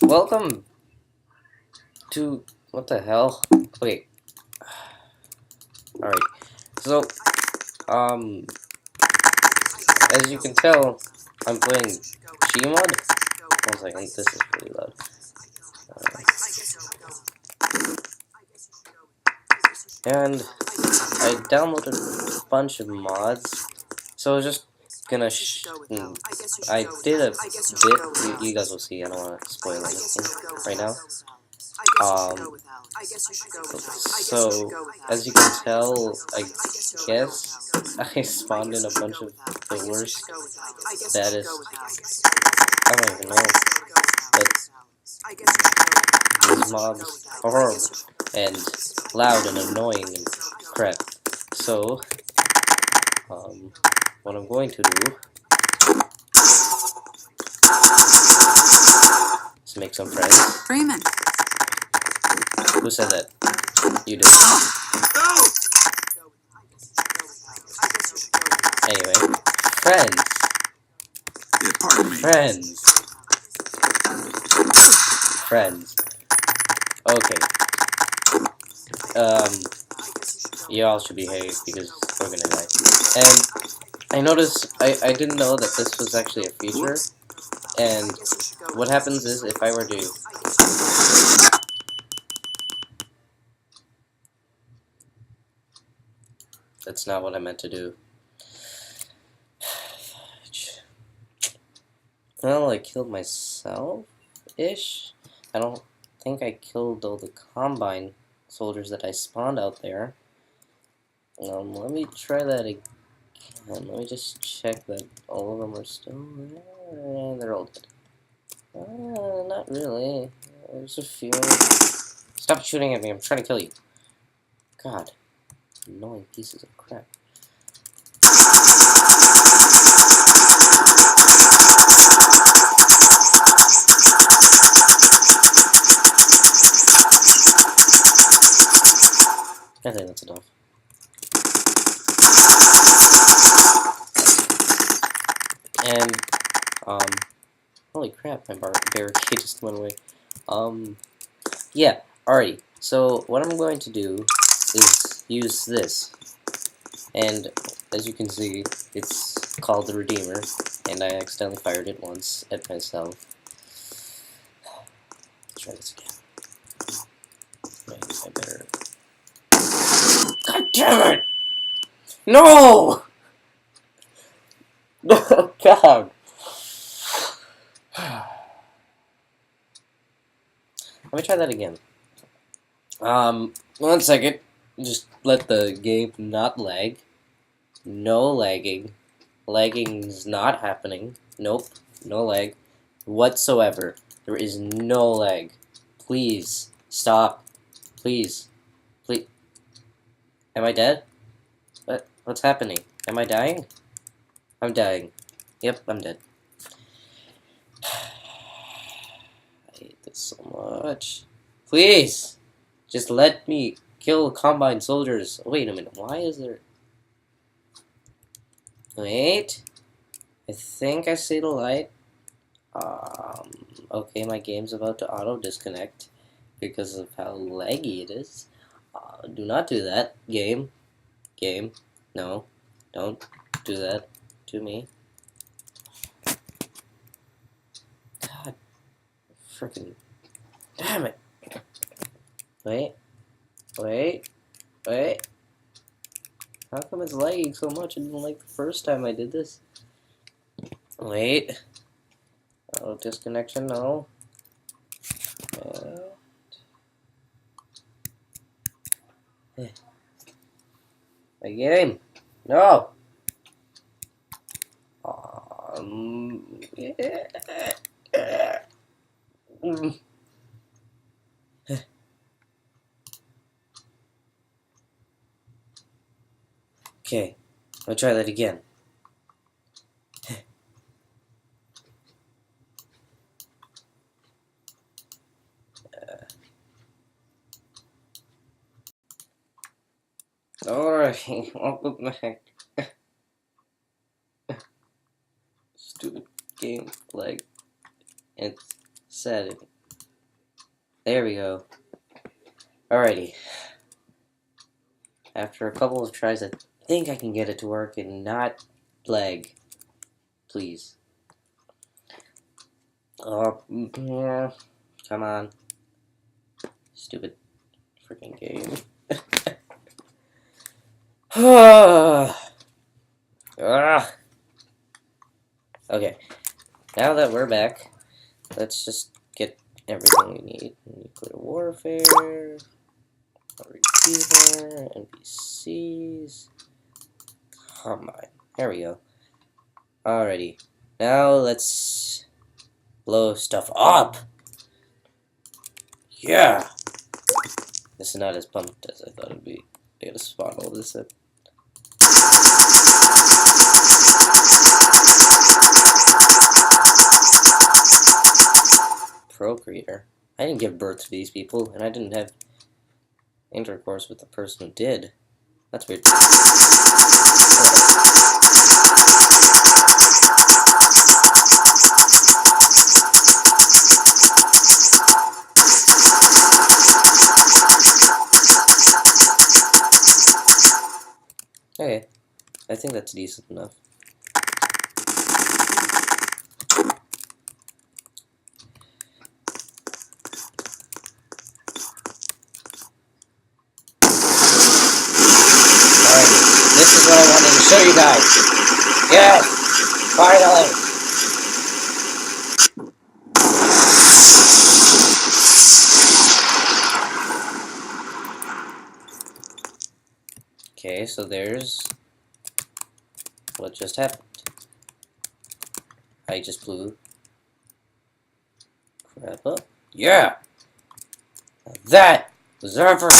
Welcome to what the hell? Okay. Alright. So, as you can tell, I'm playing GMOD. One second, this is really loud. And I downloaded a bunch of mods. So I was just gonna I did a bit, you guys will see, I don't want to spoil anything right now. So, as you can tell, I guess I spawned in a bunch of the worst, baddest, I don't even know, but these mobs are horrible, and loud and annoying and crap. So, what I'm going to do is make some friends. Freeman. Who said that? You did. Anyway, friends. Yeah, pardon me. Friends. Friends. Okay. Y'all should behave because we're gonna die. And I noticed, I didn't know that this was actually a feature. And what happens is if I were to... That's not what I meant to do. Well, I killed myself-ish. I don't think I killed all the Combine soldiers that I spawned out there. Let me try that again. Let me just check that all of them are still there. They're all dead. Not really. There's a few. Stop shooting at me, I'm trying to kill you. God. Annoying pieces of crap. I think that's enough. And, holy crap, my barricade just went away. Yeah, alrighty. So, what I'm going to do is use this. And, as you can see, it's called the Redeemer, and I accidentally fired it once at myself. Let's try this again. I better... God damn it! No! No, God! Let me try that again. 1 second. Just let the game not lag. No lagging. Lagging's not happening. Nope. No lag whatsoever. There is no lag. Please. Stop. Please. Please. Am I dead? What's happening? Am I dying? I'm dying. Yep, I'm dead. I hate this so much. Please! Just let me kill Combine soldiers. Wait a minute, why is there... Wait. I think I see the light. Okay, my game's about to auto-disconnect because of how laggy it is. Do not do that, game. Game. No. Don't do that to me. God. Frickin' damn it. Wait. Wait. Wait. How come it's lagging so much? I didn't like the first time I did this. Wait. Oh, disconnection, no. My game. No. Yeah. Okay, I'll try that again. Alright, welcome back. Stupid game lag. It's sad. There we go. Alrighty. After a couple of tries, I think I can get it to work and not lag. Please. Oh, yeah. Come on. Stupid freaking game. Okay. Now that we're back, let's just get everything we need. Nuclear warfare, receiver, NPCs. Come on. There we go. Alrighty. Now let's blow stuff up. Yeah. This is not as pumped as I thought it'd be. I gotta spawn all this up. Procreator. I didn't give birth to these people, and I didn't have intercourse with the person who did. That's weird. Okay, I think that's decent enough. This is what I wanted to show you guys. Yes! Finally! Okay, so there's what just happened. I just blew crap up. Yeah! That was ever.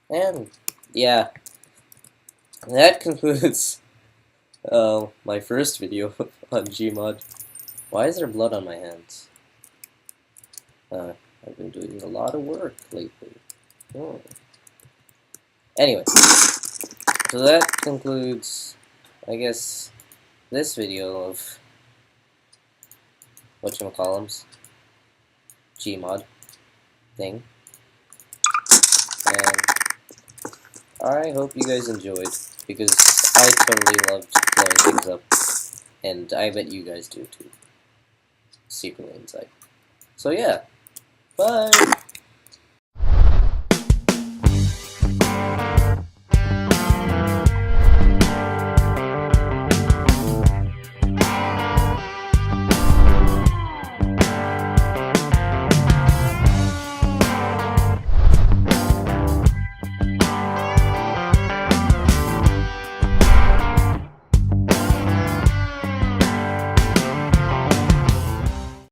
And yeah, that concludes my first video on GMOD. Why is there blood on my hands? I've been doing a lot of work lately. Oh. Anyway, so that concludes, I guess, this video of whatchamacallums, GMOD thing. And I hope you guys enjoyed, because I totally loved blowing things up, and I bet you guys do too, secretly inside. So yeah, bye!